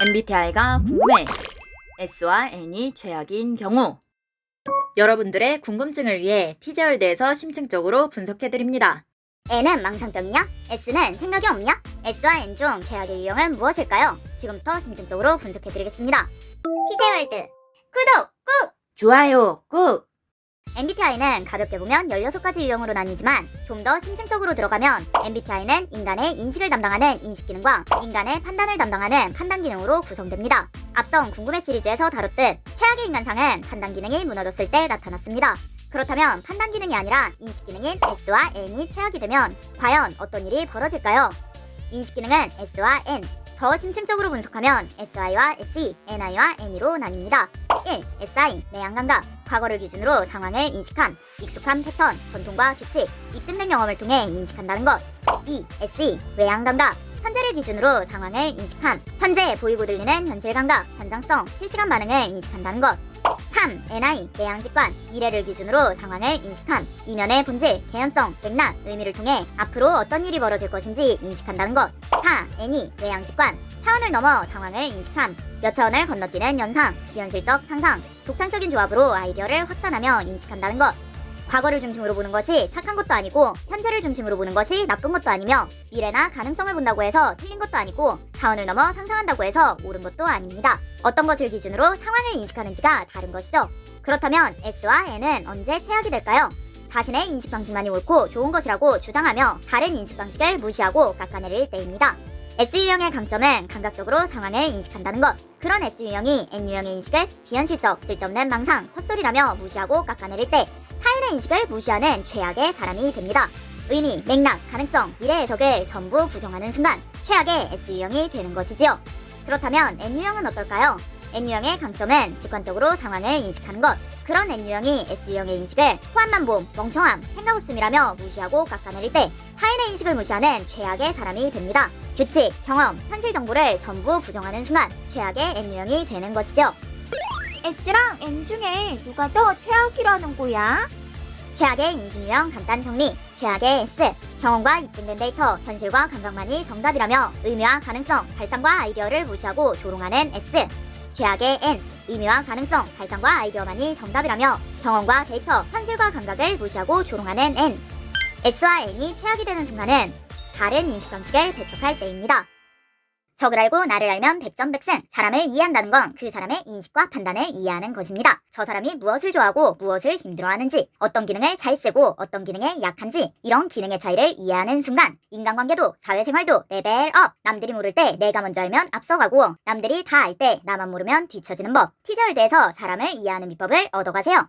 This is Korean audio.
MBTI가 궁금해. S와 N이 최악인 경우. 여러분들의 궁금증을 위해 티제월드에서 심층적으로 분석해드립니다. N은 망상병이냐? S는 생각이 없냐? S와 N 중 최악의 유형은 무엇일까요? 지금부터 심층적으로 분석해드리겠습니다. TJ월드 구독 꾹! 좋아요 꾹! MBTI는 가볍게 보면 16가지 유형으로 나뉘지만 좀 더 심층적으로 들어가면 MBTI는 인간의 인식을 담당하는 인식기능과 인간의 판단을 담당하는 판단기능으로 구성됩니다. 앞선 궁금해 시리즈에서 다뤘듯 최악의 인간상은 판단기능이 무너졌을 때 나타났습니다. 그렇다면 판단기능이 아니라 인식기능인 S와 N이 최악이 되면 과연 어떤 일이 벌어질까요? 인식기능은 S와 N, 더 심층적으로 분석하면 SI와 SE, NI와 NE로 나뉩니다. 1. SI, 내향감각, 과거를 기준으로 상황을 인식함, 익숙한 패턴, 전통과 규칙, 입증된 경험을 통해 인식한다는 것. 2. SE, 외향감각, 현재를 기준으로 상황을 인식함, 현재 보이고 들리는 현실감각, 현장성, 실시간 반응을 인식한다는 것. 3. NI, 내향직관, 미래를 기준으로 상황을 인식함, 이면의 본질, 개연성, 맥락, 의미를 통해 앞으로 어떤 일이 벌어질 것인지 인식한다는 것. 4. NE, 외향직관, 차원을 넘어 상황을 인식함, 몇 차원을 건너뛰는 연상, 비현실적 상상, 독창적인 조합으로 아이디어를 확산하며 인식한다는 것. 과거를 중심으로 보는 것이 착한 것도 아니고 현재를 중심으로 보는 것이 나쁜 것도 아니며 미래나 가능성을 본다고 해서 틀린 것도 아니고 차원을 넘어 상상한다고 해서 옳은 것도 아닙니다. 어떤 것을 기준으로 상황을 인식하는지가 다른 것이죠. 그렇다면 S와 N은 언제 최악이 될까요? 자신의 인식 방식만이 옳고 좋은 것이라고 주장하며 다른 인식 방식을 무시하고 깎아내릴 때입니다. S유형의 강점은 감각적으로 상황을 인식한다는 것. 그런 S유형이 N유형의 인식을 비현실적, 쓸데없는 망상, 헛소리라며 무시하고 깎아내릴 때 타인의 인식을 무시하는 최악의 사람이 됩니다. 의미, 맥락, 가능성, 미래 해석을 전부 부정하는 순간 최악의 S유형이 되는 것이지요. 그렇다면 N유형은 어떨까요? N유형의 강점은 직관적으로 상황을 인식하는 것. 그런 N유형이 S유형의 인식을 호환만봄, 멍청함, 생각 없음이라며 무시하고 깎아내릴 때 타인의 인식을 무시하는 최악의 사람이 됩니다. 규칙, 경험, 현실 정보를 전부 부정하는 순간 최악의 N유형이 되는 것이죠. S랑 N 중에 누가 더 최악이라는 거야? 최악의 인식유형 간단 정리. 최악의 S, 경험과 입증된 데이터, 현실과 감각만이 정답이라며 의미와 가능성, 발상과 아이디어를 무시하고 조롱하는 S. 최악의 N, 의미와 가능성, 발상과 아이디어만이 정답이라며 경험과 데이터, 현실과 감각을 무시하고 조롱하는 N. S와 N이 최악이 되는 순간은 다른 인식 방식을 배척할 때입니다. 적을 알고 나를 알면 백전백승. 사람을 이해한다는 건 그 사람의 인식과 판단을 이해하는 것입니다. 저 사람이 무엇을 좋아하고 무엇을 힘들어하는지, 어떤 기능을 잘 쓰고 어떤 기능에 약한지, 이런 기능의 차이를 이해하는 순간 인간관계도 사회생활도 레벨업. 남들이 모를 때 내가 먼저 알면 앞서가고 남들이 다 알 때 나만 모르면 뒤처지는 법. 티저월드에서 사람을 이해하는 비법을 얻어가세요.